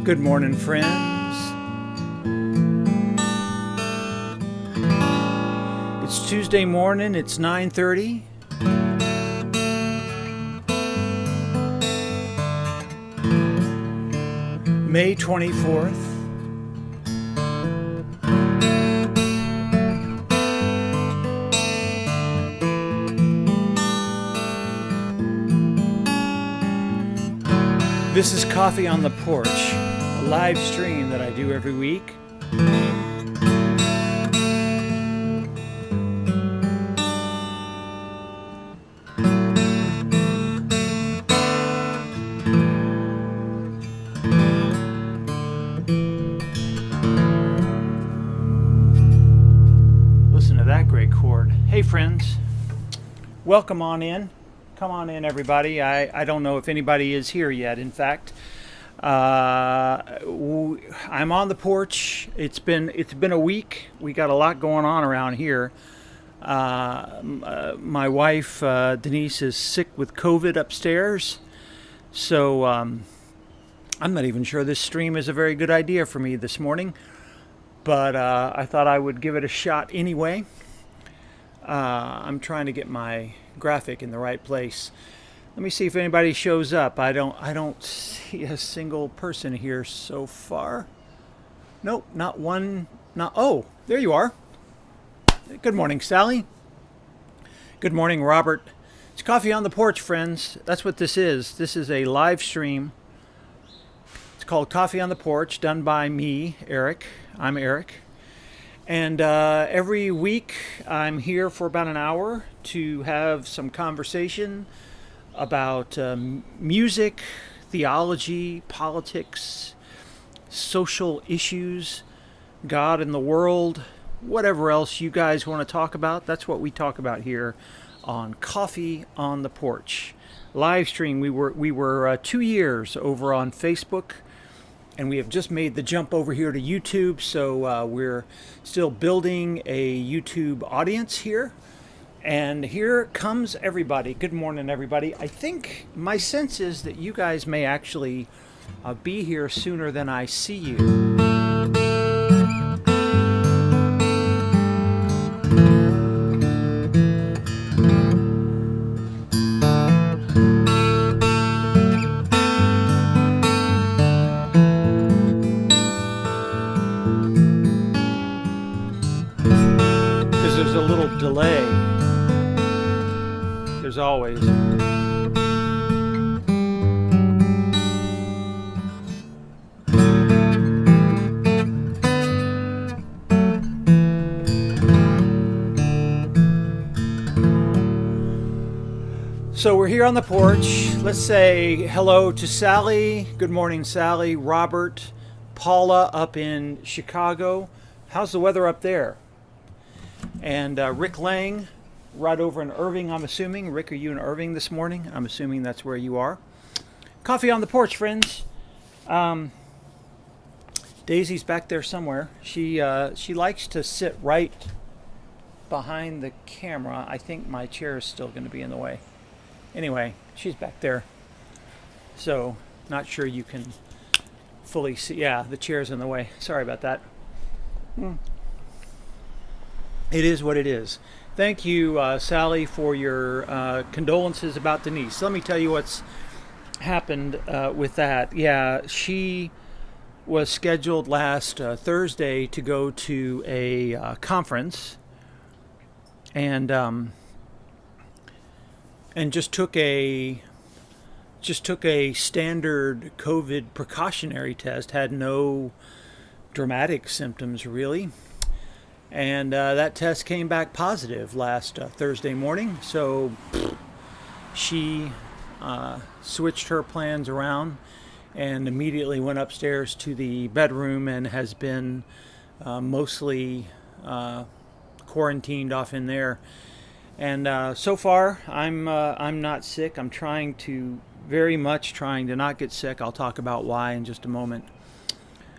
Good morning, friends. It's Tuesday morning. It's 9:30. May 24th. This is Coffee on the Porch, a live stream that I do every week. Listen to that great chord. Hey friends, welcome on in. Come on in, everybody. I don't know if anybody is here yet. In fact, I'm on the porch. It's been a week. We got a lot going on around here. My wife Denise is sick with COVID upstairs, so I'm not even sure this stream is a very good idea for me this morning. But I thought I would give it a shot anyway. I'm trying to get my graphic in the right place. Let me see if anybody shows up. I don't see a single person here so far. Nope, not one. Oh, there you are. Good morning, Sally. Good morning, Robert. It's Coffee on the Porch, friends. That's what this is. This is a live stream. It's called Coffee on the Porch, done by me, Eric. I'm Eric. And every week I'm here for about an hour to have some conversation about music, theology, politics, social issues, God and the world, whatever else you guys want to talk about. That's what we talk about here on Coffee on the Porch. Live stream, we were 2 years over on Facebook. And we have just made the jump over here to YouTube, so we're still building a YouTube audience here. And here comes everybody. Good morning, everybody. I think my sense is that you guys may actually be here sooner than I see you. Delay. There's always. So we're here on the porch. Let's say hello to Sally. Good morning, Sally. Robert, Paula up in Chicago. How's the weather up there? And Rick Lang, right over in Irving, I'm assuming. Rick, are you in Irving this morning? I'm assuming that's where you are. Coffee on the porch, friends. Daisy's back there somewhere. She likes to sit right behind the camera. I think my chair is still going to be in the way. Anyway, she's back there. So, not sure you can fully see. Yeah, the chair's in the way. Sorry about that. It is what it is. Thank you, Sally, for your condolences about Denise. Let me tell you what's happened with that. Yeah, she was scheduled last Thursday to go to a conference, and just took a standard COVID precautionary test. Had no dramatic symptoms really. And that test came back positive last Thursday morning. So she switched her plans around and immediately went upstairs to the bedroom and has been mostly quarantined off in there. And so far, I'm not sick. I'm very much trying to not get sick. I'll talk about why in just a moment.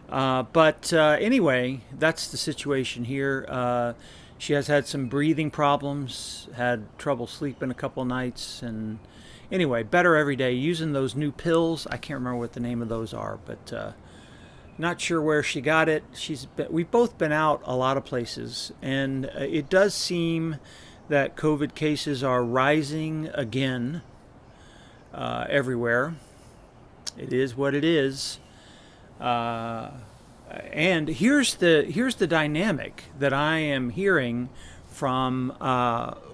But anyway, that's the situation here. She has had some breathing problems, had trouble sleeping a couple nights, and anyway, better every day. Using those new pills. I can't remember what the name of those are, but Not sure where she got it. We've both been out a lot of places, and it does seem that COVID cases are rising again everywhere. It is what it is. And here's the dynamic that I am hearing from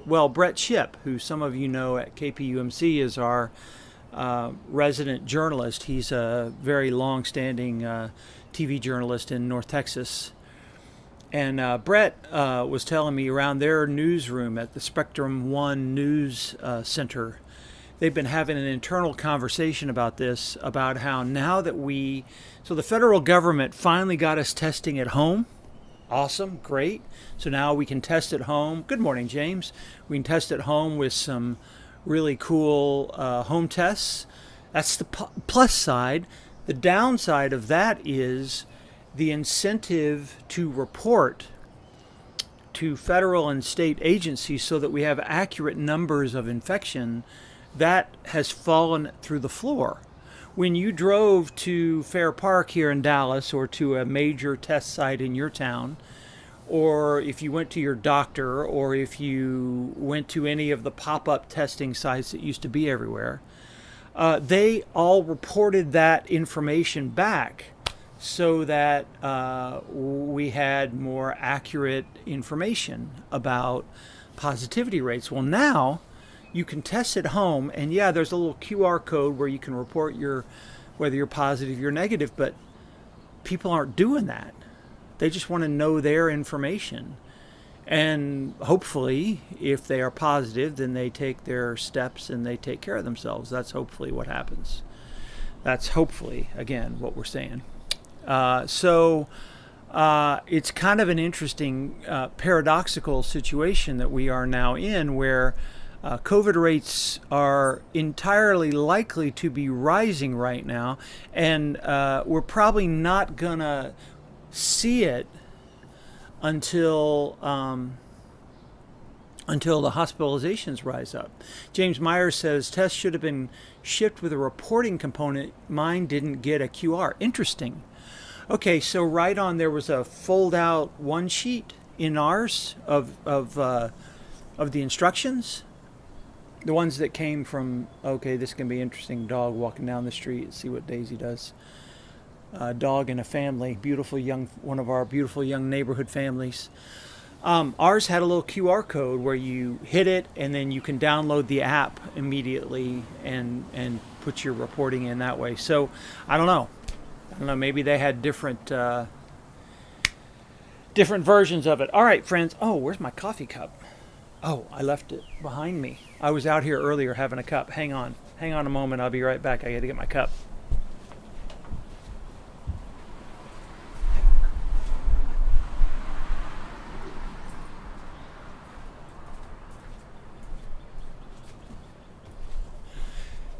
Brett Shipp, who some of you know at KPUMC is our resident journalist. He's a very long-standing TV journalist in North Texas. And Brett was telling me around their newsroom at the Spectrum One News Center, they've been having an internal conversation about this, about how now that so the federal government finally got us testing at home. Awesome, great. So now we can test at home. Good morning, James. We can test at home with some really cool home tests. That's the plus side. The downside of that is the incentive to report to federal and state agencies so that we have accurate numbers of infection, that has fallen through the floor. When you drove to Fair Park here in Dallas, or to a major test site in your town, or if you went to your doctor, or if you went to any of the pop-up testing sites that used to be everywhere, they all reported that information back so that we had more accurate information about positivity rates. Well, now you can test at home, and yeah, there's a little QR code where you can report whether you're positive or negative, but people aren't doing that. They just want to know their information. And hopefully, if they are positive, then they take their steps and they take care of themselves. That's hopefully what happens. That's hopefully, again, what we're saying. So it's kind of an interesting, paradoxical situation that we are now in, where COVID rates are entirely likely to be rising right now, and we're probably not going to see it until the hospitalizations rise up. James Myers says, tests should have been shipped with a reporting component. Mine didn't get a QR. Interesting. Okay, so right on, there was a fold-out one sheet in ours of the instructions. The ones that came from, okay, this can be interesting, dog walking down the street, see what Daisy does. Dog and a family, one of our beautiful young neighborhood families. Ours had a little QR code where you hit it, and then you can download the app immediately and put your reporting in that way. So I don't know, maybe they had different versions of it. All right, friends. Oh, where's my coffee cup? Oh, I left it behind me. I was out here earlier having a cup. Hang on a moment. I'll be right back. I got to get my cup.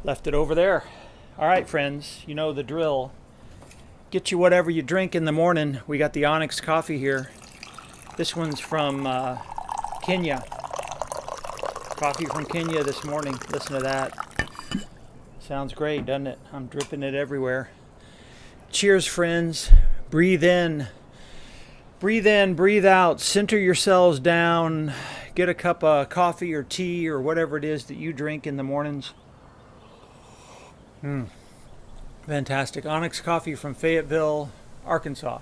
Left it over there. All right, friends, you know the drill. Get you whatever you drink in the morning. We got the Onyx Coffee here. This one's from Kenya. Coffee from Kenya this morning. Listen to that. Sounds great, doesn't it? I'm dripping it everywhere. Cheers, friends. Breathe in. Breathe in, breathe out. Center yourselves down. Get a cup of coffee or tea or whatever it is that you drink in the mornings. Fantastic. Onyx Coffee from Fayetteville, Arkansas.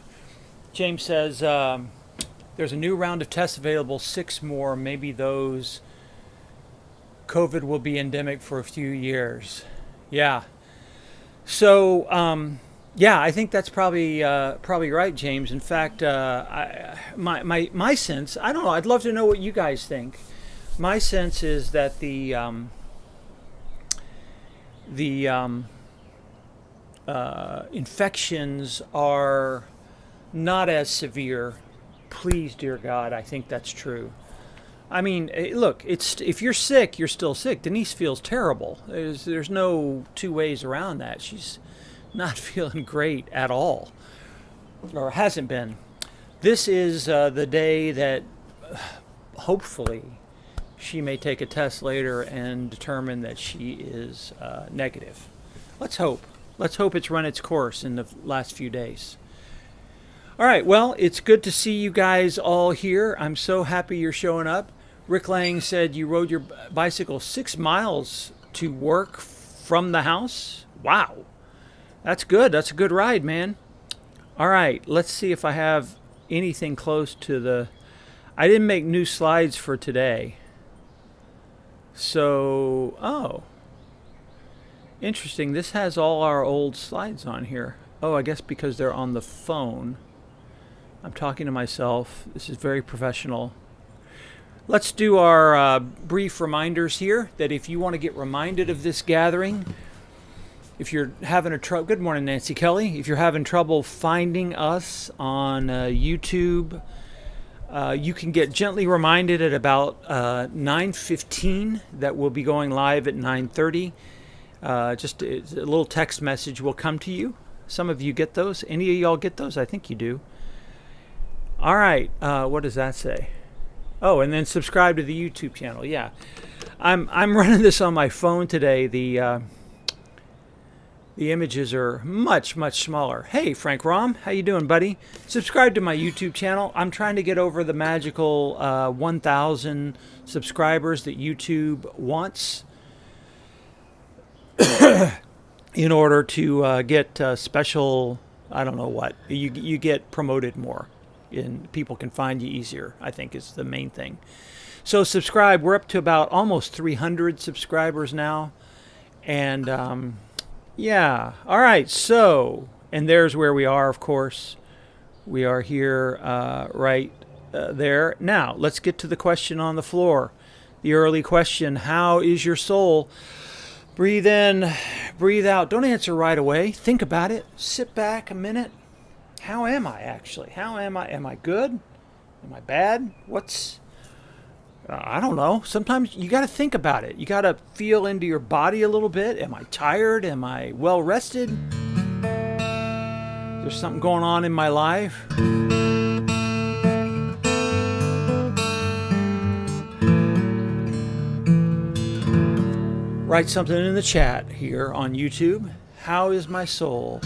James says, there's a new round of tests available, 6 more. Maybe those COVID will be endemic for a few years. Yeah. So, I think that's probably right, James. In fact, my sense, I don't know, I'd love to know what you guys think. My sense is that the infections are not as severe. Please, dear God, I think that's true. I mean, look, if you're sick, you're still sick. Denise feels terrible. There's no two ways around that. She's not feeling great at all, or hasn't been. This is the day that hopefully she may take a test later and determine that she is negative. Let's hope. Let's hope it's run its course in the last few days. All right, well, it's good to see you guys all here. I'm so happy you're showing up. Rick Lang said you rode your bicycle 6 miles to work from the house. Wow, that's good. That's a good ride, man. All right, let's see if I have anything close to the... I didn't make new slides for today. So, oh, interesting. This has all our old slides on here. Oh, I guess because they're on the phone. I'm talking to myself. This is very professional. Let's do our brief reminders here that if you want to get reminded of this gathering, if you're having a trouble, good morning, Nancy Kelly. If you're having trouble finding us on YouTube, you can get gently reminded at about 9:15 that we'll be going live at 9:30. Just a little text message will come to you. Some of you get those. Any of y'all get those? I think you do. All right. What does that say? Oh, and then subscribe to the YouTube channel. Yeah, I'm running this on my phone today. The images are much smaller. Hey, Frank Rom, how you doing, buddy? Subscribe to my YouTube channel. I'm trying to get over the magical 1,000 subscribers that YouTube wants in order to get special, I don't know what. You get promoted more and people can find you easier, I think is the main thing. So subscribe. We're up to about almost 300 subscribers now. And yeah. All right. So, and there's where we are, of course. We are here right there. Now, let's get to the question on the floor. The early question, how is your soul? Breathe in, breathe out. Don't answer right away. Think about it. Sit back a minute. How am I actually? How am I? Am I good? Am I bad? What's... I don't know. Sometimes you got to think about it. You got to feel into your body a little bit. Am I tired? Am I well rested? There's something going on in my life. Write something in the chat here on YouTube. How is my soul?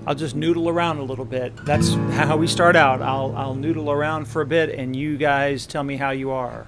I'll just noodle around a little bit. That's how we start out. I'll noodle around for a bit and you guys tell me how you are.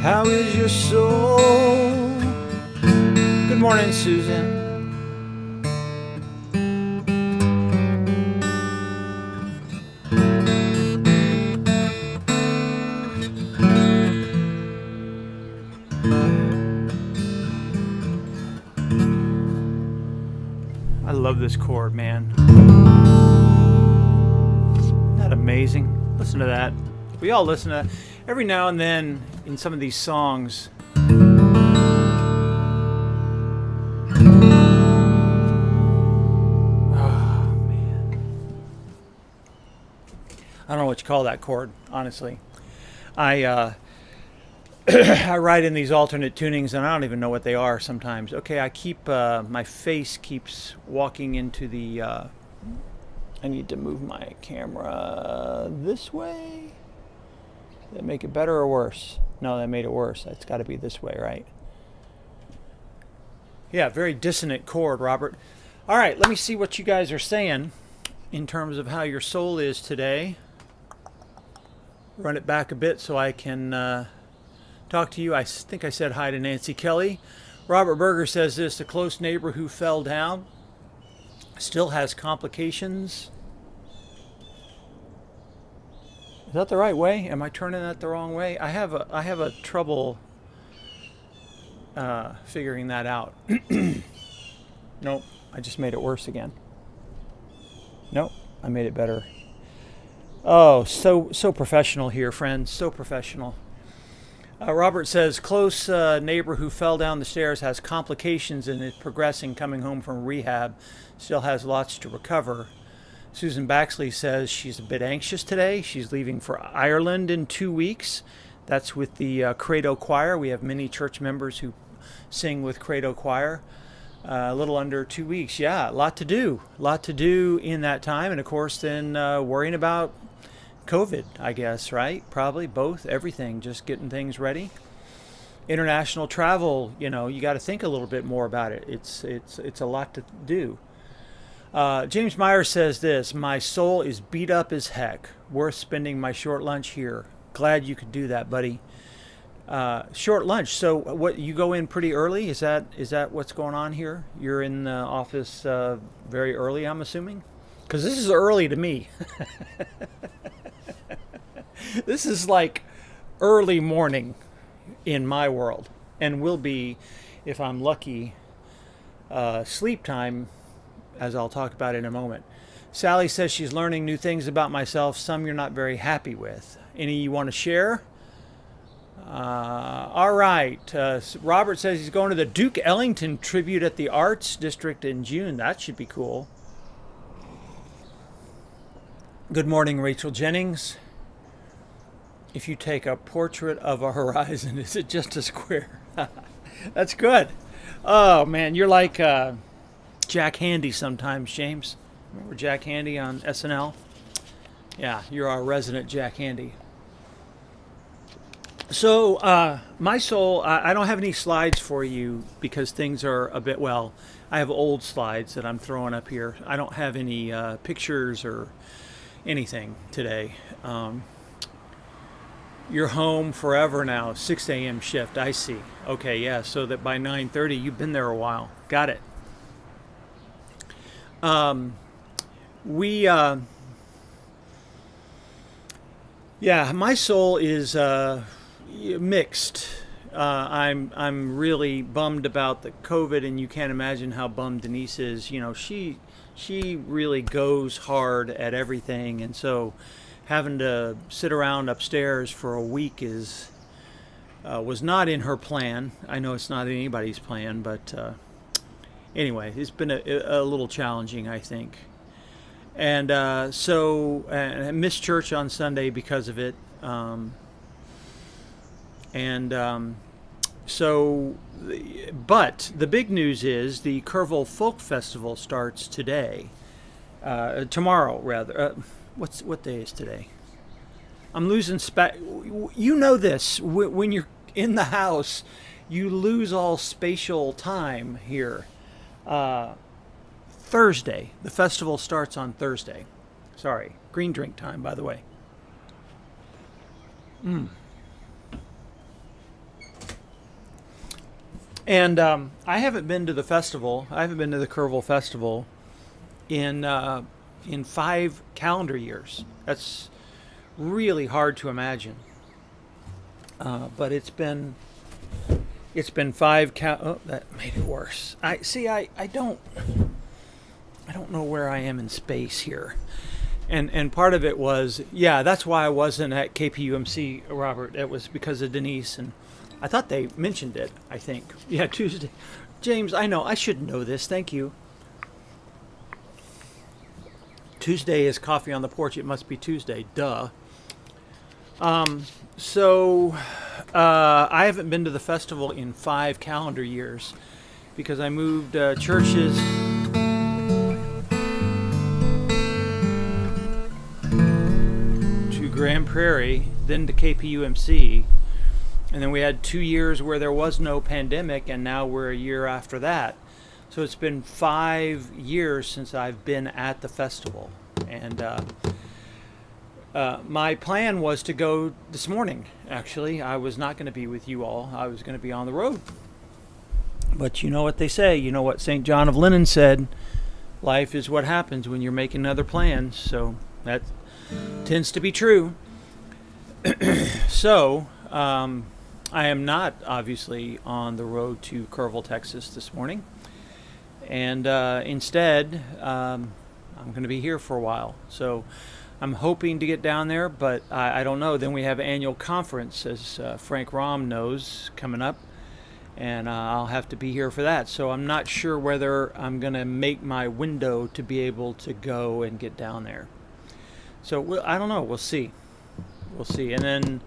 How is your soul? morning, Susan. I love this chord, man. Isn't that amazing? Listen to that. We all listen to that. Every now and then in some of these songs. I don't know what you call that chord, honestly. I I write in these alternate tunings, and I don't even know what they are sometimes. Okay, I keep my face keeps walking into the. I need to move my camera this way. Did that make it better or worse? No, that made it worse. It's got to be this way, right? Yeah, very dissonant chord, Robert. All right, let me see what you guys are saying in terms of how your soul is today. Run it back a bit so I can talk to you. I think I said hi to Nancy Kelly. Robert Berger says this: a close neighbor who fell down still has complications. Is that the right way? Am I turning that the wrong way? I have a trouble figuring that out. Nope, I just made it worse again. Nope, I made it better. Oh, so professional here, friends. So professional. Robert says, close neighbor who fell down the stairs has complications and is progressing, coming home from rehab. Still has lots to recover. Susan Baxley says she's a bit anxious today. She's leaving for Ireland in 2 weeks. That's with the Credo Choir. We have many church members who sing with Credo Choir. A little under 2 weeks. Yeah, a lot to do. A lot to do in that time. And, of course, then worrying about COVID, I guess, right? Probably both, everything, just getting things ready. International travel, you got to think a little bit more about it. It's a lot to do. James Meyer says this: my soul is beat up as heck. Worth spending my short lunch here. Glad you could do that, buddy. Short lunch. So what, you go in pretty early? Is that what's going on here? You're in the office very early, I'm assuming? Because this is early to me. This is like early morning in my world, and will be, if I'm lucky, sleep time, as I'll talk about in a moment. Sally says she's learning new things about myself, some you're not very happy with. Any you want to share? All right. Robert says he's going to the Duke Ellington tribute at the Arts District in June. That should be cool. Good morning, Rachel Jennings. If you take a portrait of a horizon, is it just a square? That's good. Oh, man, you're like Jack Handy sometimes, James. Remember Jack Handy on SNL? Yeah, you're our resident Jack Handy. So, my soul, I don't have any slides for you because things are a bit, well, I have old slides that I'm throwing up here. I don't have any pictures or anything today. You're home forever now, 6 a.m. shift, I see. Okay, yeah, so that by 9:30, you've been there a while. Got it. Yeah, my soul is mixed. I'm really bummed about the COVID, and you can't imagine how bummed Denise is. She really goes hard at everything, and so having to sit around upstairs for a week was not in her plan. I know it's not anybody's plan, but anyway, it's been a little challenging, I think. And so I missed church on Sunday because of it. But the big news is the Kerrville Folk Festival starts tomorrow rather. What day is today? I'm losing you know this, when you're in the house, you lose all spatial time here. Thursday. The festival starts on Thursday. Sorry, green drink time, by the way. And I haven't been to the festival. I haven't been to the Kerrville Festival in 5 calendar years. That's really hard to imagine. But it's been 5 oh, that made it worse. I don't know where I am in space here. And part of it was, yeah, that's why I wasn't at KPUMC, Robert. It was because of Denise, and I thought they mentioned it, I think. Yeah, Tuesday. James, I know, I should know this. Thank you. Tuesday is coffee on the porch. It must be Tuesday. Duh. So I haven't been to the festival in 5 calendar years because I moved churches. To Grand Prairie, then to KPUMC. And then we had 2 years where there was no pandemic, and now we're a year after that. So it's been 5 years since I've been at the festival. And my plan was to go this morning, actually. I was not going to be with you all. I was going to be on the road. But you know what they say. You know what St. John of Lennon said. Life is what happens when you're making other plans. So that tends to be true. So I am not, obviously, on the road to Kerrville, Texas this morning. And instead, I'm going to be here for a while. So I'm hoping to get down there, but I don't know. Then we have annual conference, as Frank Rahm knows, coming up. And I'll have to be here for that. So I'm not sure whether I'm going to make my window to be able to go and get down there. So I don't know. We'll see. We'll see. And then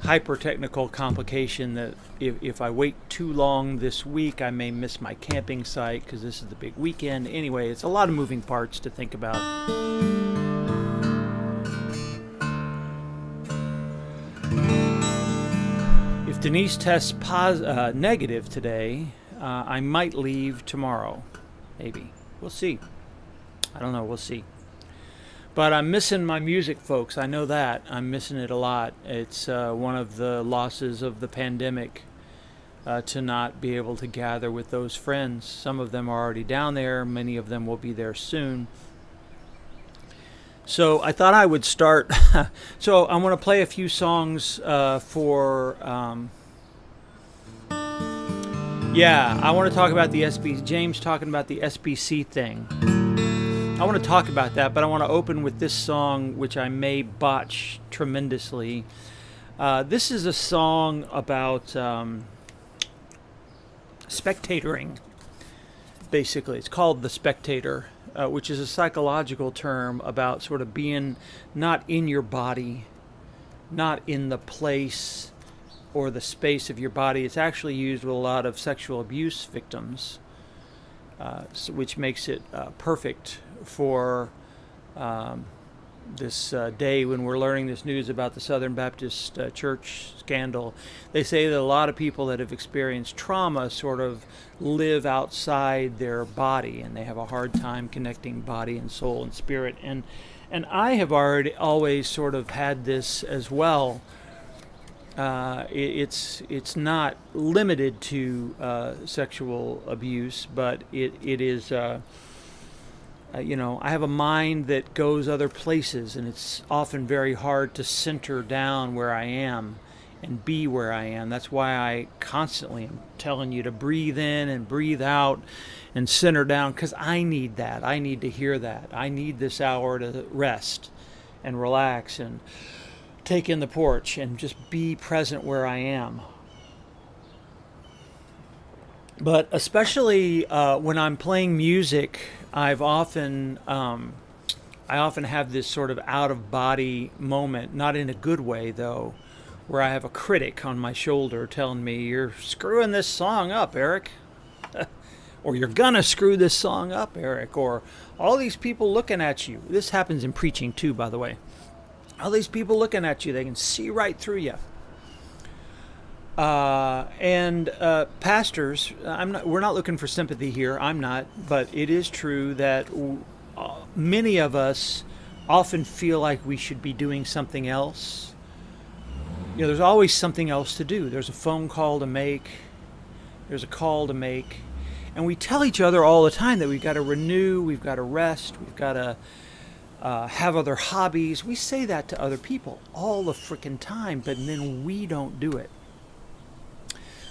hyper-technical complication that if I wait too long this week, I may miss my camping site because this is the big weekend. Anyway, it's a lot of moving parts to think about. If Denise tests negative today, I might leave tomorrow. Maybe. We'll see. I don't know. We'll see. But I'm missing my music, folks. I know that. I'm missing it a lot. It's one of the losses of the pandemic to not be able to gather with those friends. Some of them are already down there. Many of them will be there soon. So I thought I would start. So I want to play a few songs for... yeah, I want to talk about the SB. James talking about the SBC thing. I want to talk about that, but I want to open with this song, which I may botch tremendously. This is a song about spectatoring, basically. It's called The Spectator, which is a psychological term about sort of being not in your body, not in the place or the space of your body. It's actually used with a lot of sexual abuse victims, which makes it perfect for this day when we're learning this news about the Southern Baptist Church scandal. They say that a lot of people that have experienced trauma sort of live outside their body, and they have a hard time connecting body and soul and spirit. And I have always sort of had this as well. It's not limited to sexual abuse, but it is. I have a mind that goes other places, and it's often very hard to center down where I am and be where I am. That's why I constantly am telling you to breathe in and breathe out and center down, because I need that. I need to hear that. I need this hour to rest and relax and take in the porch and just be present where I am. But especially when I'm playing music, I often have this sort of out-of-body moment, not in a good way, though, where I have a critic on my shoulder telling me, "You're screwing this song up, Eric." Or "You're gonna screw this song up, Eric." Or "All these people looking at you." This happens in preaching, too, by the way. All these people looking at you, they can see right through you. And pastors, we're not looking for sympathy here. I'm not, but it is true that many of us often feel like we should be doing something else. There's always something else to do. There's a phone call to make. There's a call to make. And we tell each other all the time that we've got to renew, we've got to rest, we've got to have other hobbies. We say that to other people all the frickin' time, but then we don't do it.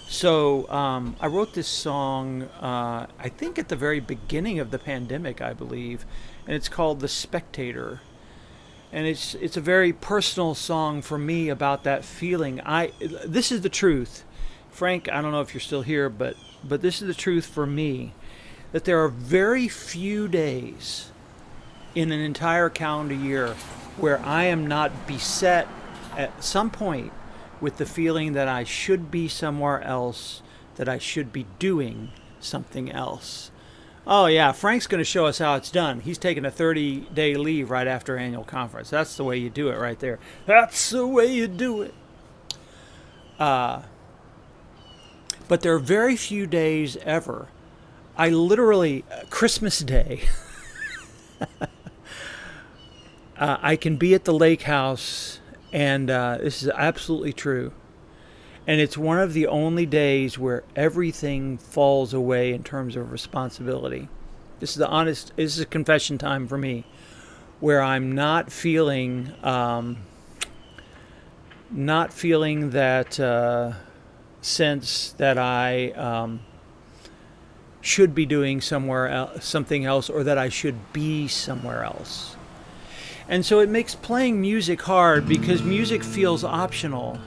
So I wrote this song, I think at the very beginning of the pandemic, I believe, and it's called The Spectator. And it's a very personal song for me about that feeling. This is the truth. Frank, I don't know if you're still here, but this is the truth for me, that there are very few days in an entire calendar year where I am not beset at some point with the feeling that I should be somewhere else, that I should be doing something else. Oh yeah, Frank's going to show us how it's done. He's taking a 30-day leave right after annual conference. That's the way you do it right there. That's the way you do it. But there are very few days ever. I literally, Christmas Day, I can be at the lake house, and this is absolutely true. And it's one of the only days where everything falls away in terms of responsibility. This is a confession time for me, where I'm not feeling that sense that I should be doing something else, or that I should be somewhere else. And so it makes playing music hard, because music feels optional.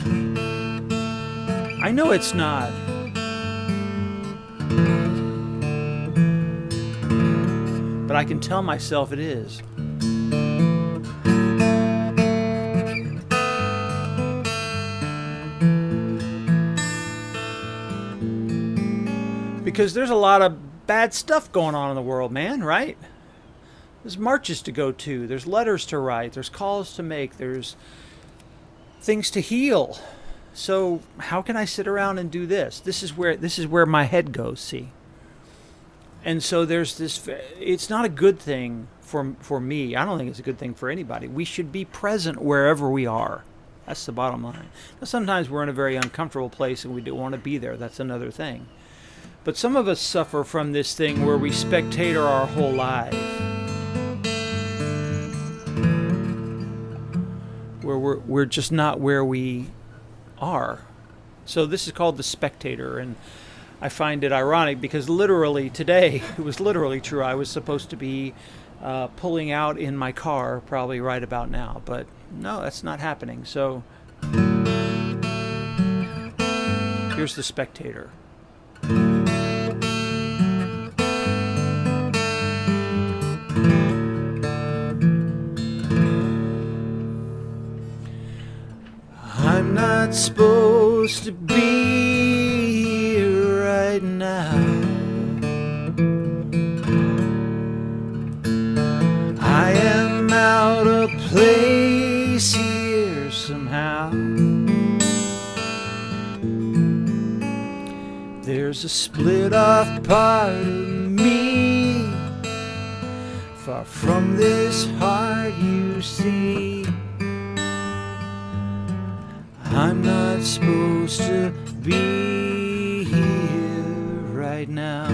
I know it's not. But I can tell myself it is. Because there's a lot of bad stuff going on in the world, man, right? There's marches to go to, there's letters to write, there's calls to make, there's things to heal. So how can I sit around and do this? This is where my head goes, see? And so there's this, it's not a good thing for me. I don't think it's a good thing for anybody. We should be present wherever we are. That's the bottom line. Now, sometimes we're in a very uncomfortable place and we don't want to be there. That's another thing. But some of us suffer from this thing where we spectator our whole life. Where we're just not where we are. So this is called The Spectator, and I find it ironic because literally today, it was literally true, I was supposed to be pulling out in my car probably right about now, but no, that's not happening. So here's The Spectator. I'm not supposed to be here right now. I am out of place here somehow. There's a split off part of me, far from this heart you see. I'm not supposed to be here right now.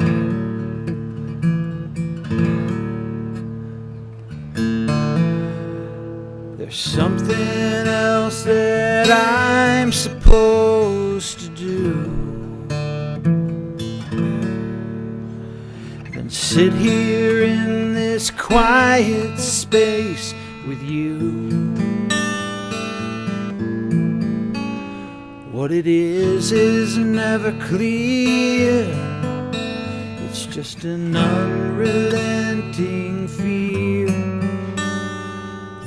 There's something else that I'm supposed to do than sit here in this quiet space with you. What it is never clear. It's just an unrelenting fear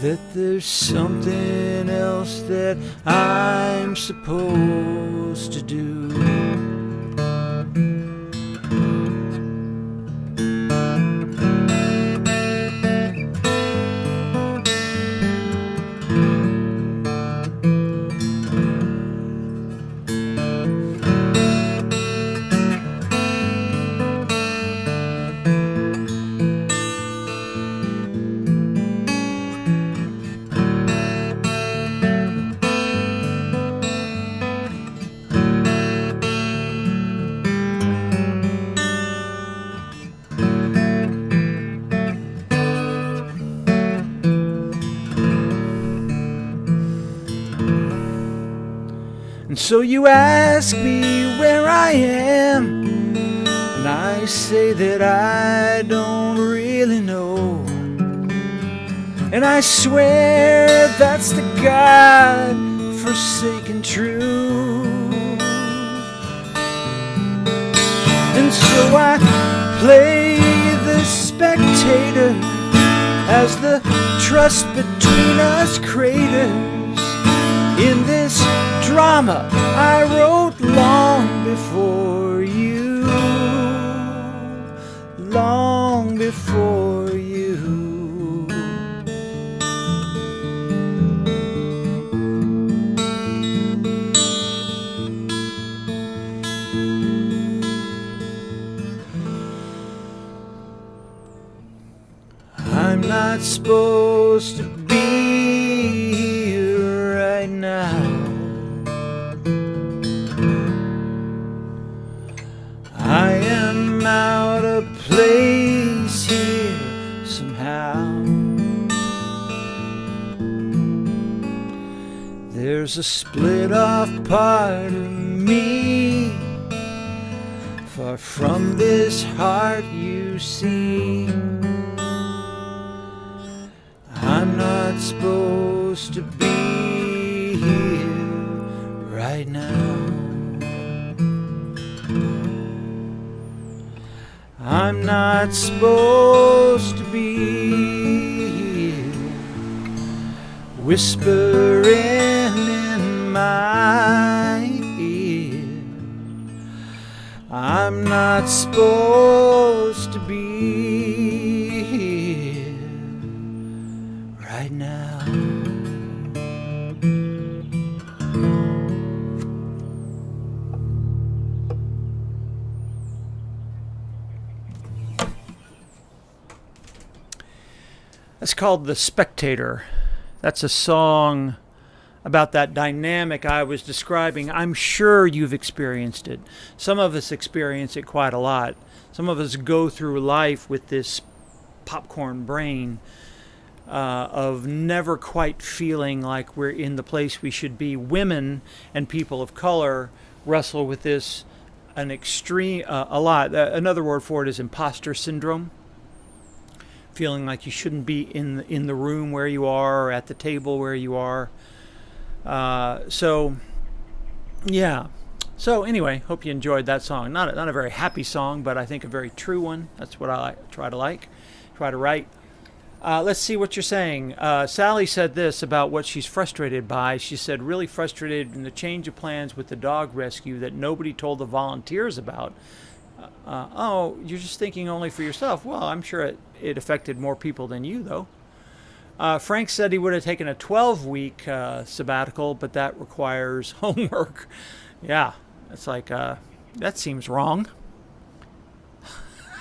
that there's something else that I'm supposed to do. So you ask me where I am, and I say that I don't really know. And I swear that's the God-forsaken truth. And so I play the spectator as the trust between us craters in this drama I wrote long before you, long before you. I'm not supposed to be here right now. I am out of place here somehow. There's a split off part of me, far from this heart you see. I'm not supposed to be here right now. I'm not supposed to be here, whispering in my ear. I'm not supposed to be here right now. That's called The Spectator. That's a song about that dynamic I was describing. I'm sure you've experienced it. Some of us experience it quite a lot. Some of us go through life with this popcorn brain of never quite feeling like we're in the place we should be. Women and people of color wrestle with this a lot. Another word for it is imposter syndrome. Feeling like you shouldn't be in the room where you are or at the table where you are. So anyway, hope you enjoyed that song. Not a very happy song, but I think a very true one. That's what I try to write. Let's see what you're saying. Sally said this about what she's frustrated by. She said, really frustrated in the change of plans with the dog rescue that nobody told the volunteers about. Oh, you're just thinking only for yourself. Well, I'm sure it affected more people than you, though. Frank said he would have taken a 12-week sabbatical, but that requires homework. Yeah, it's like, that seems wrong.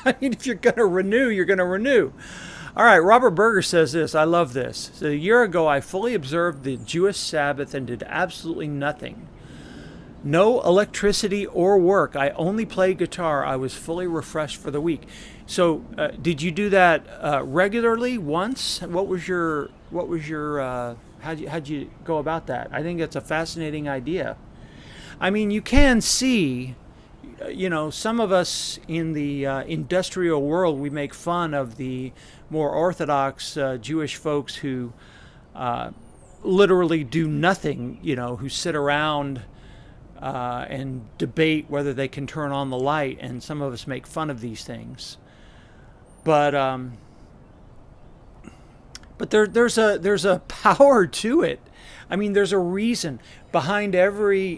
I mean, if you're going to renew, you're going to renew. All right, Robert Berger says this. I love this. So a year ago, I fully observed the Jewish Sabbath and did absolutely nothing. No electricity or work. I only played guitar. I was fully refreshed for the week. So, did you do that regularly once? How'd you go about that? I think that's a fascinating idea. I mean, you can see, some of us in the industrial world, we make fun of the more orthodox Jewish folks who literally do nothing, who sit around and debate whether they can turn on the light, and some of us make fun of these things. But there's a power to it. I mean, there's a reason behind every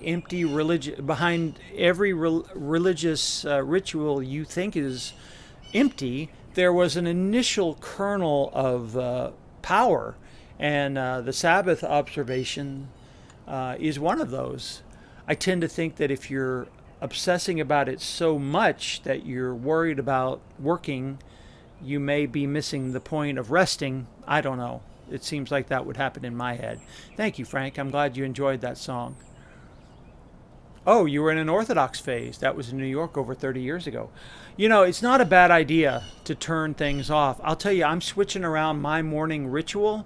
religious ritual you think is empty. There was an initial kernel of power, and the Sabbath observation is one of those. I tend to think that if you're obsessing about it so much that you're worried about working, you may be missing the point of resting. I don't know. It seems like that would happen in my head. Thank you, Frank. I'm glad you enjoyed that song. Oh, you were in an Orthodox phase. That was in New York over 30 years ago. It's not a bad idea to turn things off. I'll tell you, I'm switching around my morning ritual.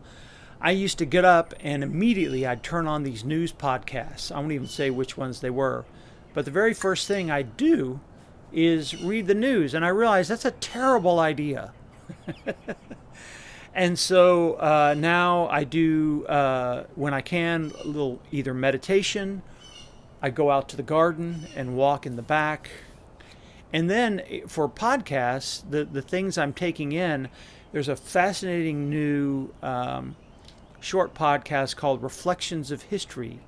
I used to get up and immediately I'd turn on these news podcasts. I won't even say which ones they were. But the very first thing I do is read the news. And I realized that's a terrible idea. And so now I do, when I can, a little either meditation. I go out to the garden and walk in the back. And then for podcasts, the things I'm taking in, there's a fascinating new short podcast called Reflections of History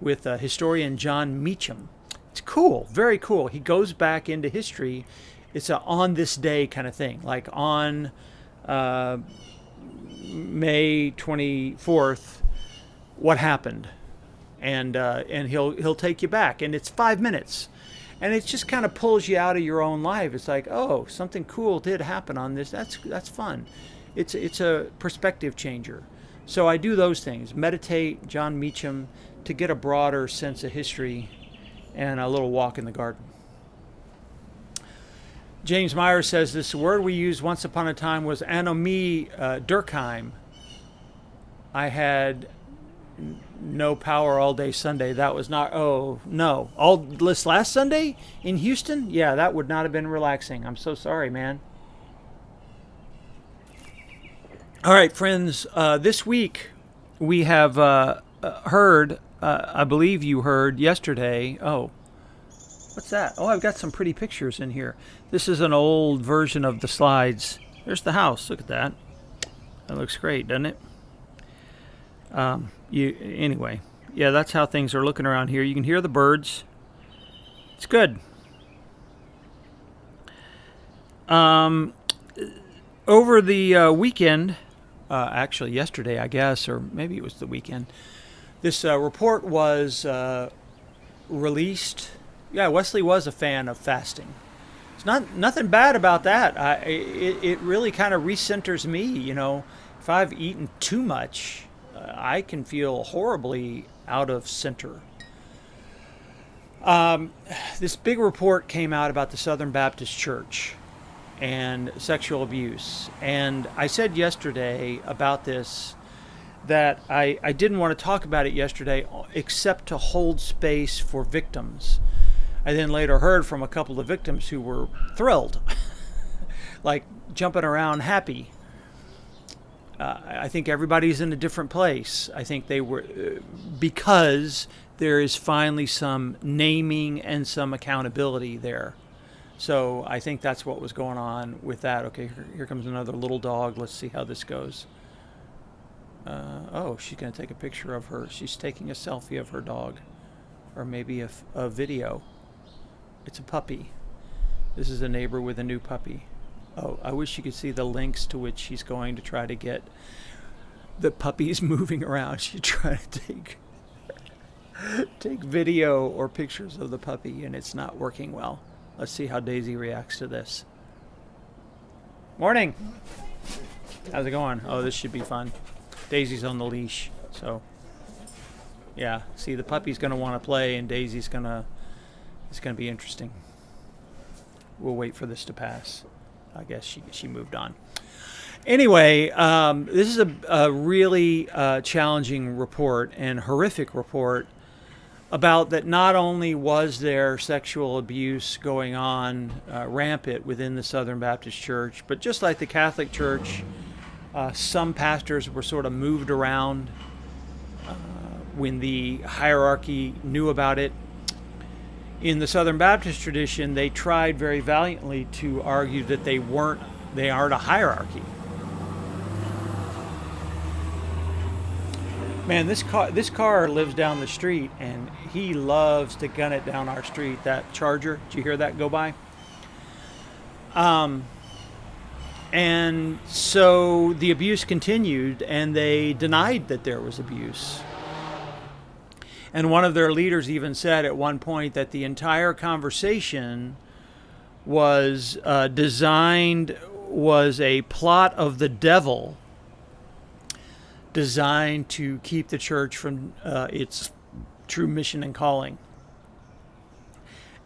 with historian John Meacham. It's cool, very cool. He goes back into history. It's a on this day kind of thing, like on May 24th, what happened, and he'll take you back, and it's 5 minutes, and it just kind of pulls you out of your own life. It's like, oh, something cool did happen on this. That's fun. It's a perspective changer. So I do those things: meditate, John Meacham, to get a broader sense of history, and a little walk in the garden. James Myers says this word we used once upon a time was anomie Durkheim. I had no power all day Sunday. That was not, oh no. All this last Sunday in Houston? Yeah, that would not have been relaxing. I'm so sorry, man. All right, friends, this week we have heard, I believe you heard yesterday, what's that? Oh, I've got some pretty pictures in here. This is an old version of the slides. There's the house. Look at that. That looks great, doesn't it? Anyway, yeah, that's how things are looking around here. You can hear the birds. It's good. Over the weekend, actually yesterday, I guess, or maybe it was the weekend, this report was released. Yeah, Wesley was a fan of fasting. It's nothing bad about that. It really kind of recenters me. You know, if I've eaten too much, I can feel horribly out of center. This big report came out about the Southern Baptist Church and sexual abuse. And I said yesterday about this that I didn't want to talk about it yesterday except to hold space for victims. I then later heard from a couple of victims who were thrilled, like jumping around happy. I think everybody's in a different place. I think they were, because there is finally some naming and some accountability there. So I think that's what was going on with that. Okay, here comes another little dog. Let's see how this goes. Oh, she's going to take a picture of her. She's taking a selfie of her dog, or maybe a video. It's a puppy. This is a neighbor with a new puppy. Oh, I wish you could see the lengths to which she's going to try to get the puppies moving around. She's trying to take video or pictures of the puppy, and it's not working well. Let's see how Daisy reacts to this. Morning. How's it going? Oh, this should be fun. Daisy's on the leash, so yeah. See, the puppy's going to want to play, and Daisy's going to... It's going to be interesting. We'll wait for this to pass. I guess she moved on. Anyway, this is a really challenging report and horrific report about that. Not only was there sexual abuse going on rampant within the Southern Baptist Church, but just like the Catholic Church, some pastors were sort of moved around when the hierarchy knew about it. In the Southern Baptist tradition, they tried very valiantly to argue that they aren't a hierarchy. Man, this car lives down the street, and he loves to gun it down our street. That Charger, did you hear that go by? And so the abuse continued, and they denied that there was abuse. And one of their leaders even said at one point that the entire conversation was a plot of the devil designed to keep the church from its true mission and calling.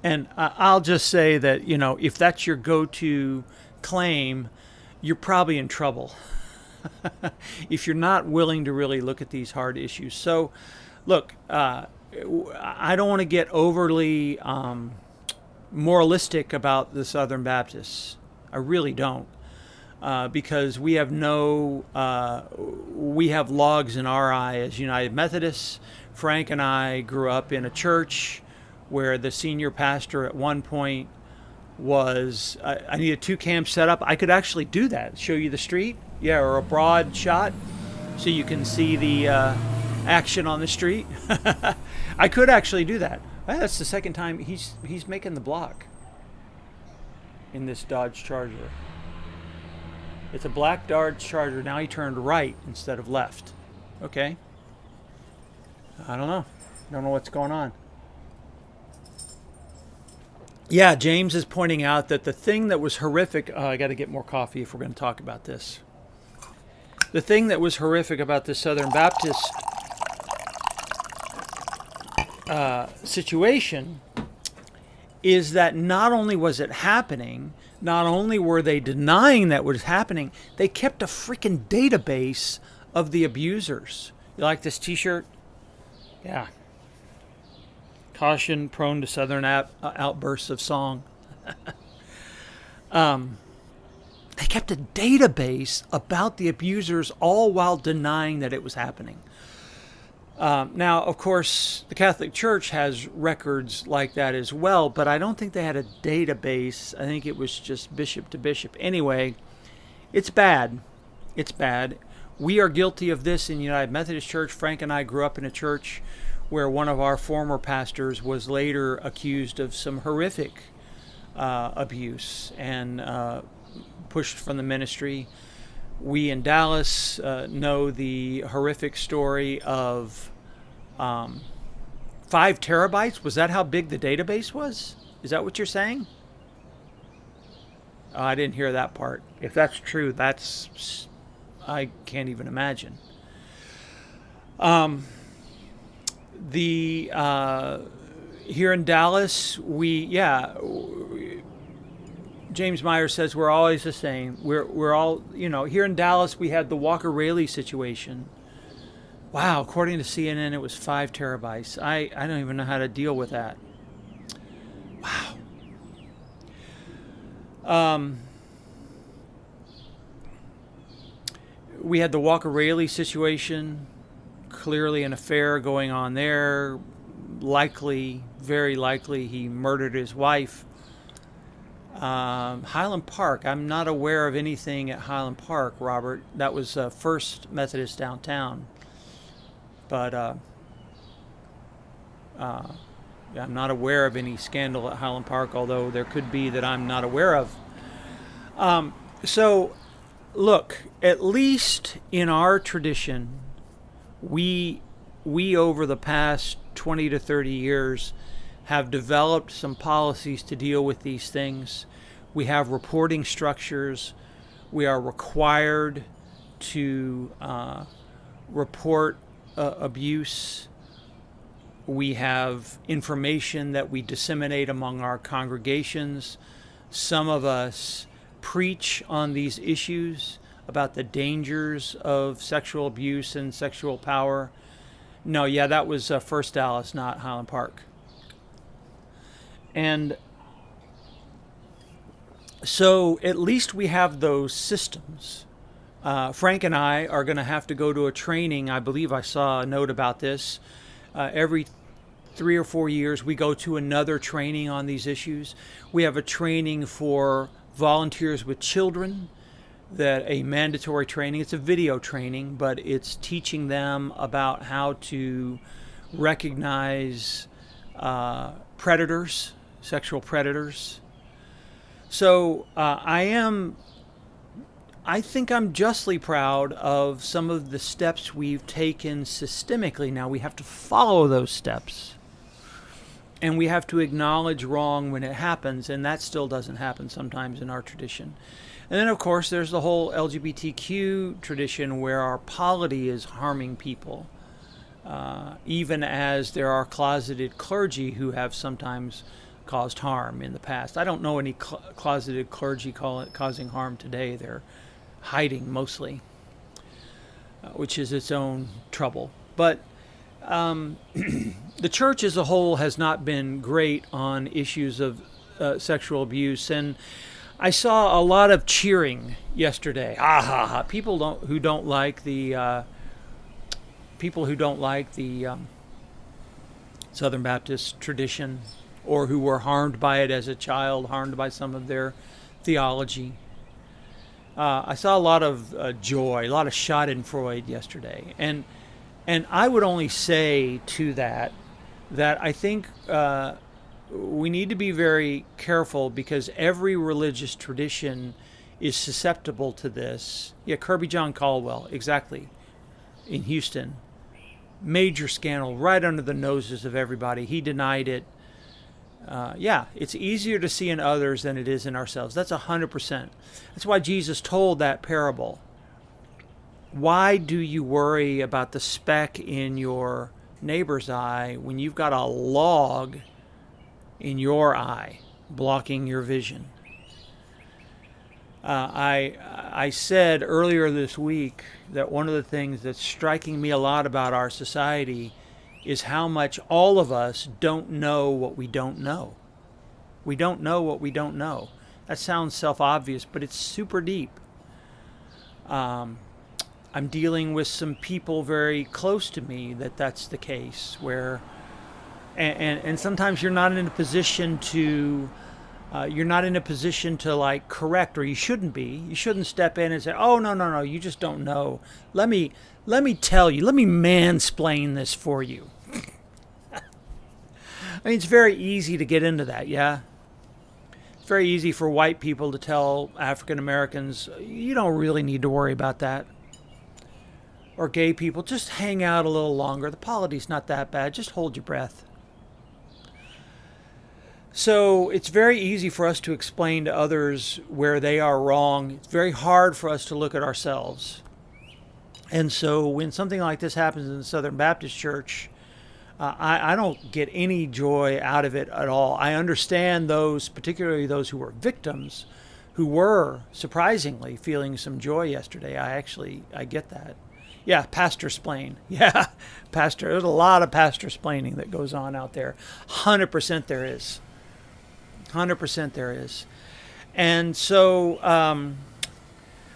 And I'll just say that, if that's your go-to claim, you're probably in trouble. if you're not willing to really look at these hard issues. So, look, I don't want to get overly moralistic about the Southern Baptists. I really don't. Because we have logs in our eye as United Methodists. Frank and I grew up in a church where the senior pastor at one point was, I need a 2-cam setup. I could actually do that, show you the street, or a broad shot so you can see the action on the street. I could actually do that. That's the second time he's making the block in this Dodge Charger. It's a black Dodge Charger. Now he turned right instead of left. Okay. I don't know. Don't know what's going on. Yeah, James is pointing out that the thing that was horrific... I got to get more coffee if we're going to talk about this. The thing that was horrific about the Southern Baptist situation is that not only was it happening, not only were they denying that was happening, they kept a freaking database of the abusers. You like this t-shirt? Yeah. Caution, prone to Southern outbursts of song. They kept a database about the abusers, all while denying that it was happening. Now, of course, the Catholic Church has records like that as well, but I don't think they had a database. I think it was just bishop to bishop. Anyway, it's bad. It's bad. We are guilty of this in United Methodist Church. Frank and I grew up in a church where one of our former pastors was later accused of some horrific abuse and pushed from the ministry. We in Dallas know the horrific story of 5 terabytes. Was that how big the database was? Is that what you're saying? Oh, I didn't hear that part. If that's true, I can't even imagine. Here in Dallas, James Meyer says we're always the same. We're all, here in Dallas we had the Walker Rayleigh situation. Wow, according to CNN it was 5 terabytes. I don't even know how to deal with that. Wow. We had the Walker Rayleigh situation. Clearly an affair going on there. Likely, very likely, he murdered his wife. Highland Park. I'm not aware of anything at Highland Park, Robert. That was First Methodist downtown. But I'm not aware of any scandal at Highland Park, although there could be that I'm not aware of. So, look, at least in our tradition, we over the past 20 to 30 years have developed some policies to deal with these things. We have reporting structures. We are required to report abuse. We have information that we disseminate among our congregations. Some of us preach on these issues about the dangers of sexual abuse and sexual power. No, yeah, that was First Dallas, not Highland Park. And so at least we have those systems. Frank and I are going to have to go to a training. I believe I saw a note about this. Every 3 or 4 years, we go to another training on these issues. We have a training for volunteers with children, that a mandatory training. It's a video training, but it's teaching them about how to recognize predators, sexual predators. So I think I'm justly proud of some of the steps we've taken systemically. Now we have to follow those steps, and we have to acknowledge wrong when it happens, and that still doesn't happen sometimes in our tradition. And then, of course, there's the whole LGBTQ tradition where our polity is harming people, even as there are closeted clergy who have sometimes caused harm in the past. I don't know any closeted clergy causing harm today. They're hiding mostly. which is its own trouble. But the church as a whole has not been great on issues of sexual abuse, and I saw a lot of cheering yesterday. Ha ha ha! Who don't like the Southern Baptist tradition, or who were harmed by it as a child, harmed by some of their theology. I saw a lot of joy, a lot of Schadenfreude yesterday, and I would only say to that I think we need to be very careful, because every religious tradition is susceptible to this. Yeah, Kirby John Caldwell, exactly, in Houston. Major scandal right under the noses of everybody. He denied it. Yeah, it's easier to see in others than it is in ourselves. That's 100%. That's why Jesus told that parable. Why do you worry about the speck in your neighbor's eye when you've got a log in your eye blocking your vision? I said earlier this week that one of the things that's striking me a lot about our society is how much all of us don't know what we don't know. We don't know what we don't know. That sounds self-obvious, but it's super deep. I'm dealing with some people very close to me that's the case, where and sometimes you're not in a position to like correct, or you shouldn't be. You shouldn't step in and say, "Oh, no, you just don't know. Let me tell you. Let me mansplain this for you." I mean, it's very easy to get into that, yeah? It's very easy for white people to tell African Americans, "You don't really need to worry about that." Or gay people, "Just hang out a little longer. The polity's not that bad. Just hold your breath." So it's very easy for us to explain to others where they are wrong. It's very hard for us to look at ourselves. And so when something like this happens in the Southern Baptist Church, I don't get any joy out of it at all. I understand those, particularly those who were victims, who were surprisingly feeling some joy yesterday. I get that. Yeah, pastor splain. Yeah, pastor. There's a lot of pastor splaining that goes on out there. 100% there is. 100% there is. And so,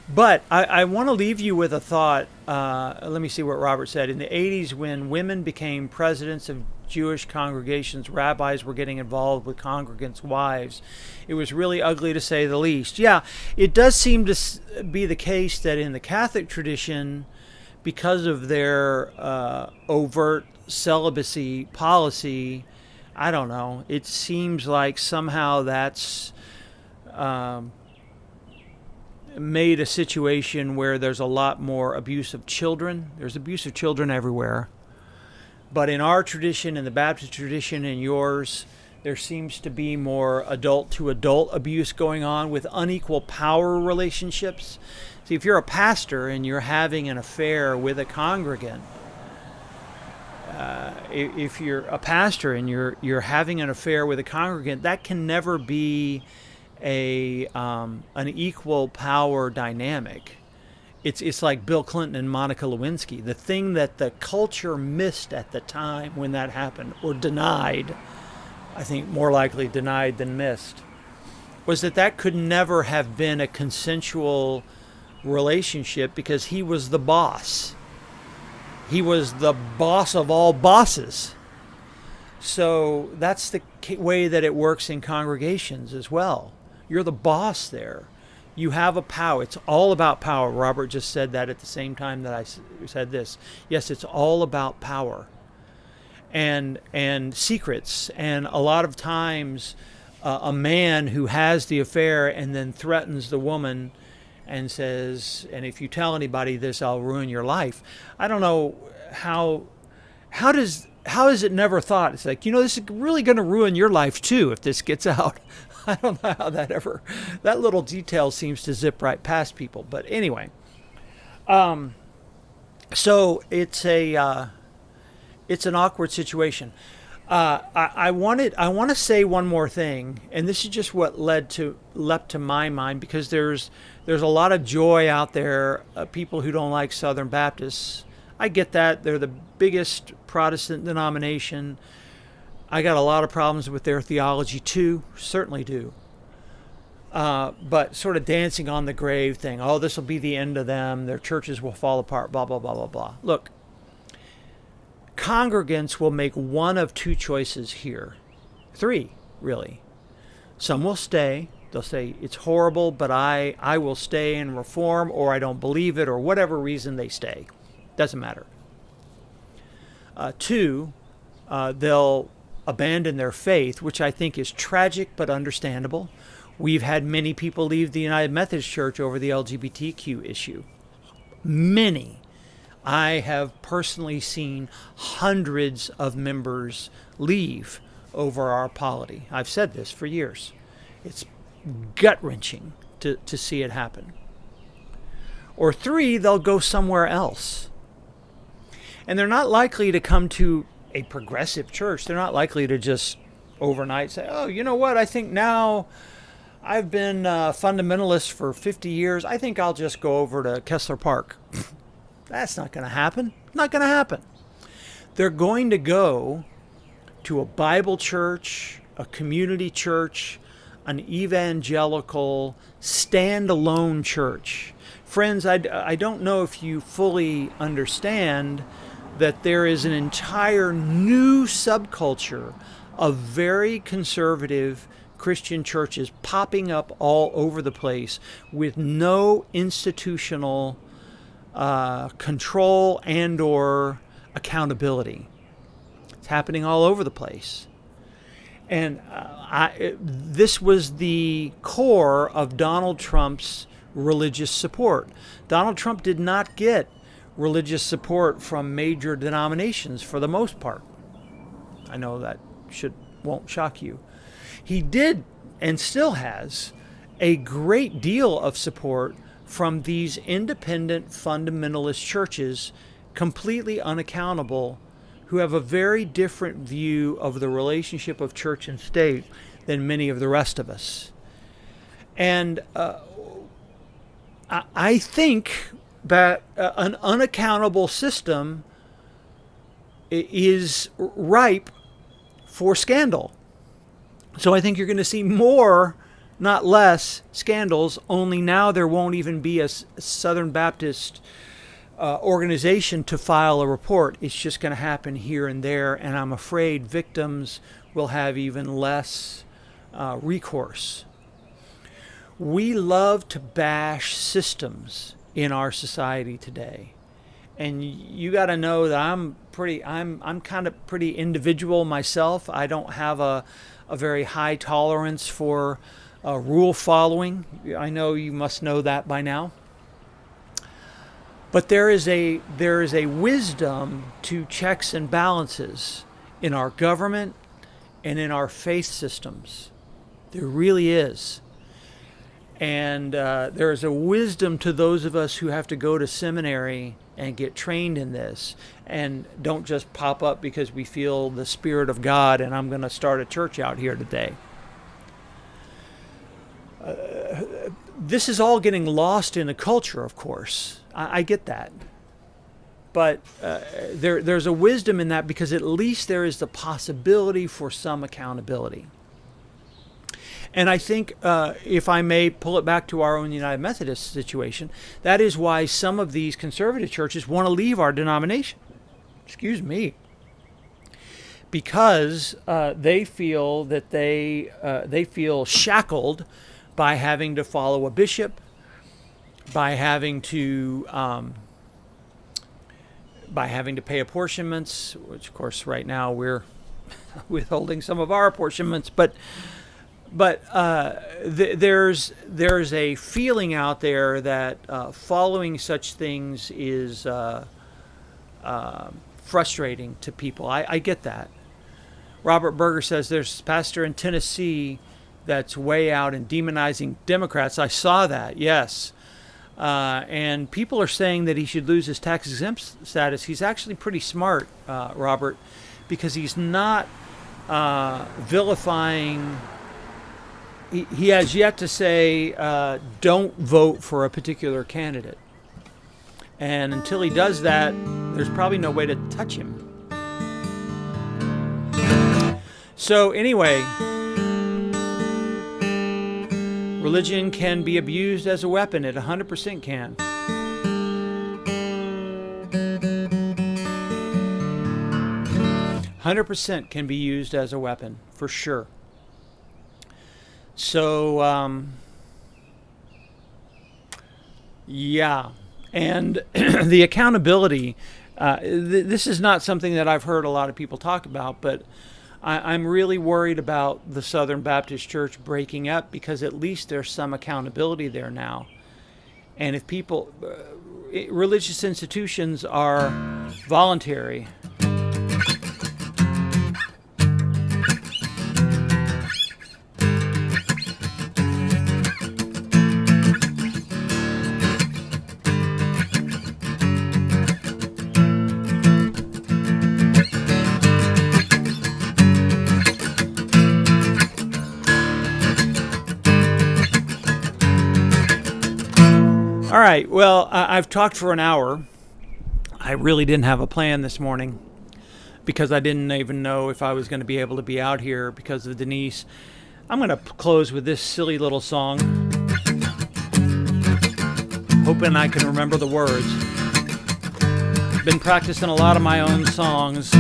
but I want to leave you with a thought. Let me see what Robert said. In the 80s, when women became presidents of Jewish congregations, rabbis were getting involved with congregants' wives. It was really ugly, to say the least. Yeah, it does seem to be the case that in the Catholic tradition, because of their overt celibacy policy, I don't know, it seems like somehow that's made a situation where there's a lot more abuse of children. There's abuse of children everywhere. But in our tradition, in the Baptist tradition, and yours, there seems to be more adult-to-adult abuse going on with unequal power relationships. See, if you're a pastor and you're having an affair with a congregant, if you're a pastor and you're having an affair with a congregant, that can never be an equal power dynamic. It's like Bill Clinton and Monica Lewinsky. The thing that the culture missed at the time when that happened, or denied, I think more likely denied than missed, was that could never have been a consensual relationship, because he was the boss. He was the boss of all bosses. So that's the way that it works in congregations as well. You're the boss there. You have a power. It's all about power. Robert just said that at the same time that I said this. Yes, it's all about power and secrets. And a lot of times a man who has the affair and then threatens the woman and says, "And if you tell anybody this, I'll ruin your life." I don't know how is it never thought? It's like, this is really going to ruin your life too if this gets out. I don't know how that little detail seems to zip right past people. But anyway, so it's an awkward situation. I want to say one more thing, and this is just what leapt to my mind, because there's a lot of joy out there, people who don't like Southern Baptists. I get that. They're the biggest Protestant denomination. I got a lot of problems with their theology too, certainly do. But sort of dancing on the grave thing, oh, this will be the end of them, their churches will fall apart, blah, blah, blah, blah, blah. Look, congregants will make one of two choices here. Three, really. Some will stay. They'll say, it's horrible, but I will stay and reform, or I don't believe it, or whatever reason they stay. Doesn't matter. Two, they'll abandon their faith, which I think is tragic but understandable. We've had many people leave the United Methodist Church over the LGBTQ issue. Many. I have personally seen hundreds of members leave over our polity. I've said this for years. It's gut-wrenching to see it happen. Or three, they'll go somewhere else. And they're not likely to come to a progressive church. They're not likely to just overnight say, oh, you know what, I think now I've been fundamentalist for 50 years. I think I'll just go over to Kessler Park. That's not going to happen. Not going to happen. They're going to go to a Bible church, a community church, an evangelical, standalone church. Friends, I don't know if you fully understand that there is an entire new subculture of very conservative Christian churches popping up all over the place with no institutional control and or accountability. It's happening all over the place. And this was the core of Donald Trump's religious support. Donald Trump did not get religious support from major denominations for the most part. I know that won't shock you. He did and still has a great deal of support from these independent fundamentalist churches, completely unaccountable, who have a very different view of the relationship of church and state than many of the rest of us. And I think that an unaccountable system is ripe for scandal. So I think you're going to see more, not less, scandals, only now there won't even be a Southern Baptist organization to file a report. It's just going to happen here and there, and I'm afraid victims will have even less recourse. We love to bash systems in our society today. And you got to know that I'm kind of pretty individual myself. I don't have a very high tolerance for rule following. I know you must know that by now. But there is a wisdom to checks and balances in our government and in our faith systems. There really is. And there is a wisdom to those of us who have to go to seminary and get trained in this, and don't just pop up because we feel the Spirit of God and I'm going to start a church out here today. This is all getting lost in the culture, of course. I get that. But there's a wisdom in that, because at least there is the possibility for some accountability. And I think, if I may pull it back to our own United Methodist situation, that is why some of these conservative churches want to leave our denomination. Excuse me. Because they feel that they feel shackled by having to follow a bishop, by having to pay apportionments, which of course right now we're withholding some of our apportionments, but there's a feeling out there that following such things is frustrating to people. I get that. Robert Berger says there's a pastor in Tennessee that's way out and demonizing Democrats. I saw that, yes. And people are saying that he should lose his tax exempt status. He's actually pretty smart, Robert, because he's not vilifying. He has yet to say, don't vote for a particular candidate. And until he does that, there's probably no way to touch him. So anyway, religion can be abused as a weapon. It 100% can. 100% can be used as a weapon, for sure. So, yeah. And the accountability, this is not something that I've heard a lot of people talk about, but I'm really worried about the Southern Baptist Church breaking up, because at least there's some accountability there now. And if people, religious institutions are voluntary. All right, well, I've talked for an hour. I really didn't have a plan this morning because I didn't even know if I was going to be able to be out here because of Denise. I'm going to close with this silly little song, hoping I can remember the words. Been practicing a lot of my own songs,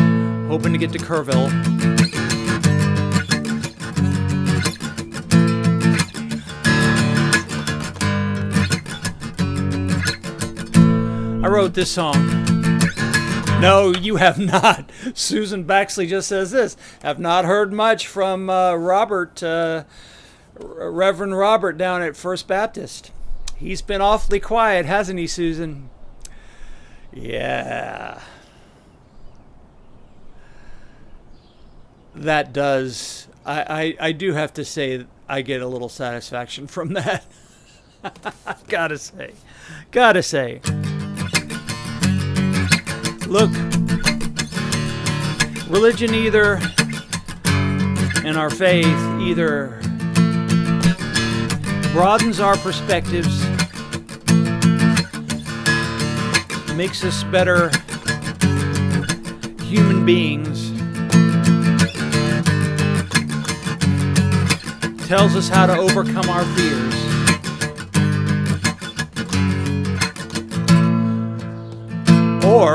hoping to get to Kerrville. I wrote this song. No, you have not. Susan Baxley just says this. Have not heard much from Reverend Robert down at First Baptist. He's been awfully quiet, hasn't he, Susan? Yeah. That does. I do have to say I get a little satisfaction from that. Gotta say. Look, religion and our faith either broadens our perspectives, makes us better human beings, tells us how to overcome our fears, or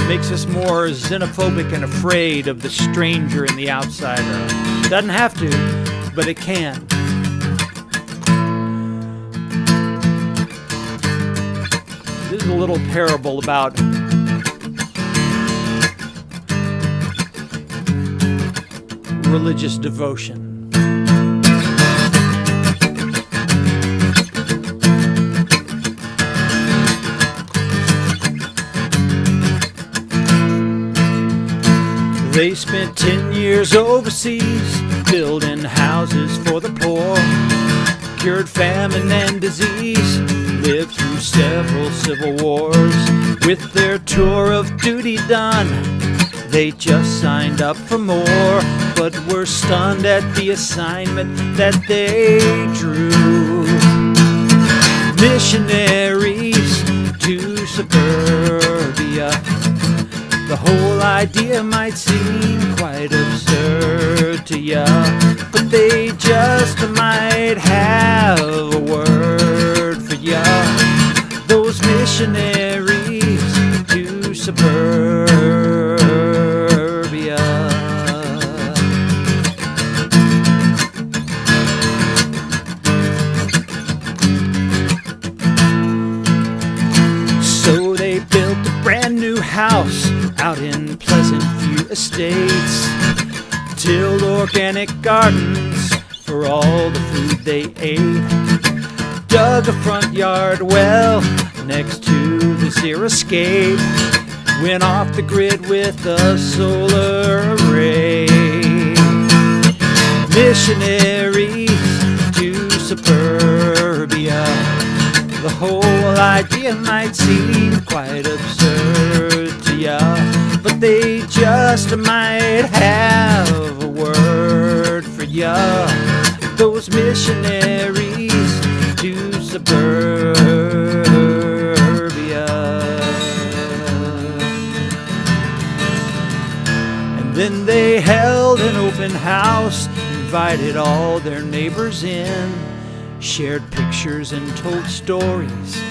makes us more xenophobic and afraid of the stranger and the outsider. Doesn't have to, but it can. This is a little parable about religious devotion. They spent 10 years overseas, building houses for the poor, cured famine and disease, lived through several civil wars. With their tour of duty done, they just signed up for more, but were stunned at the assignment that they drew. Missionaries to suburbia. The whole idea might seem quite absurd to ya, but they just might have a word for ya. Those missionaries to suburbia. So they built a brand new house out in Pleasant View Estates, tilled organic gardens for all the food they ate, dug a front yard well next to the Zero Escape, went off the grid with a solar array. Missionaries to suburbia. The whole idea might seem quite absurd to ya, but they just might have a word ya. Those missionaries to suburbia. And then they held an open house, invited all their neighbors in, shared pictures and told stories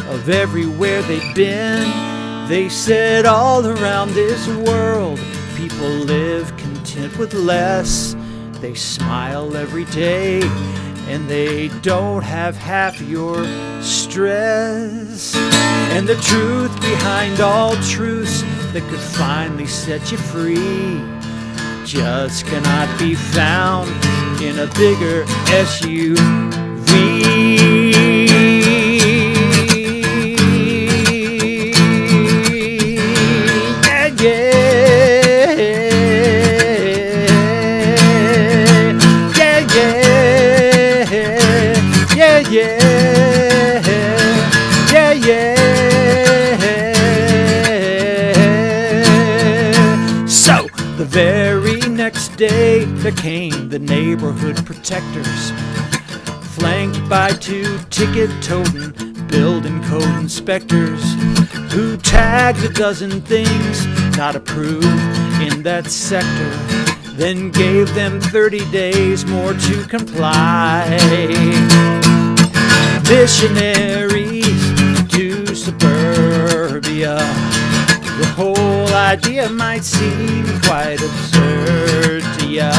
of everywhere they'd been. They said all around this world people live content with less. They smile every day and they don't have half your stress. And the truth behind all truths that could finally set you free just cannot be found in a bigger SUV. So the very next day there came the neighborhood protectors, flanked by 2 ticket-toting building code inspectors who tagged a dozen things not approved in that sector, then gave them 30 days more to comply. Missionaries to suburbia. The whole idea might seem quite absurd to ya,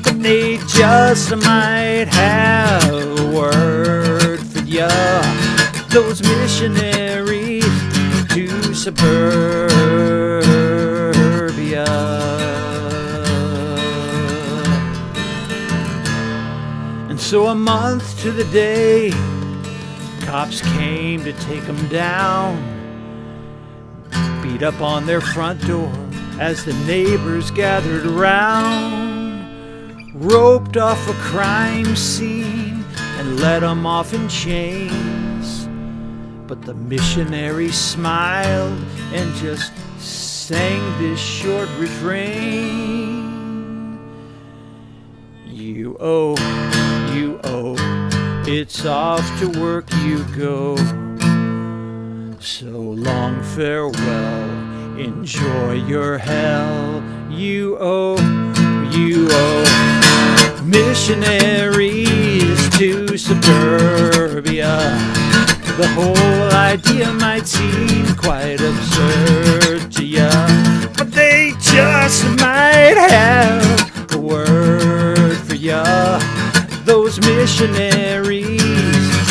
but they just might have a word for ya. Those missionaries to suburbia. And so a month to the day, cops came to take them down, beat up on their front door as the neighbors gathered around, roped off a crime scene and let them off in chains. But the missionary smiled and just sang this short refrain. You owe, it's off to work you go. So long farewell, enjoy your hell. You owe. Missionaries to suburbia. The whole idea might seem quite absurd to ya, but they just might have a word for ya. Those missionaries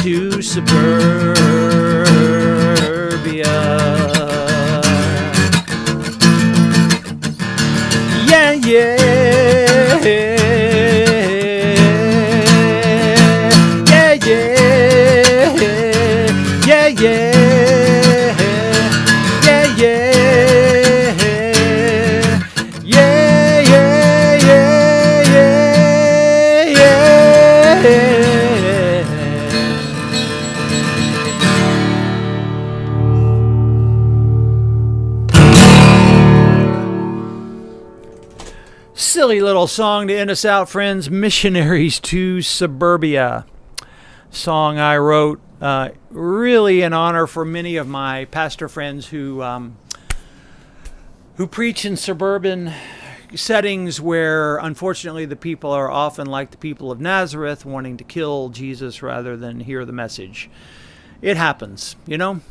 to suburbia. Yeah, yeah. Yeah, yeah. Yeah, yeah. Yeah, yeah. Yeah, yeah, yeah, yeah, yeah. Silly little song to end us out, friends. Missionaries to Suburbia. Song I wrote really in honor for many of my pastor friends who preach in suburban settings where unfortunately the people are often like the people of Nazareth, wanting to kill Jesus rather than hear the message. It happens, you know.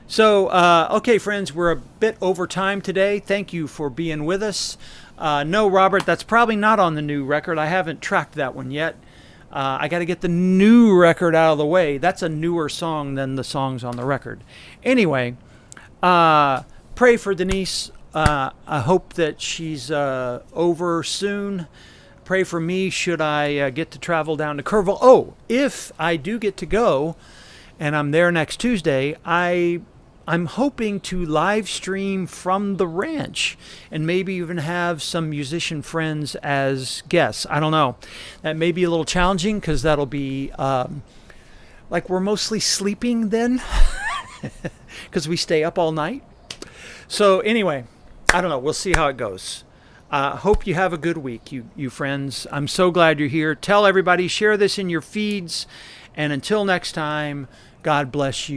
So, okay, friends, we're a bit over time today. Thank you for being with us. No, Robert, that's probably not on the new record. I haven't tracked that one yet. I got to get the new record out of the way. That's a newer song than the songs on the record. Anyway, pray for Denise. I hope that she's over soon. Pray for me should I get to travel down to Kerrville. Oh, if I do get to go and I'm there next Tuesday, I'm hoping to live stream from the ranch and maybe even have some musician friends as guests. I don't know. That may be a little challenging because that'll be like we're mostly sleeping then because we stay up all night. So anyway, I don't know. We'll see how it goes. Hope you have a good week, you friends. I'm so glad you're here. Tell everybody, share this in your feeds. And until next time, God bless you.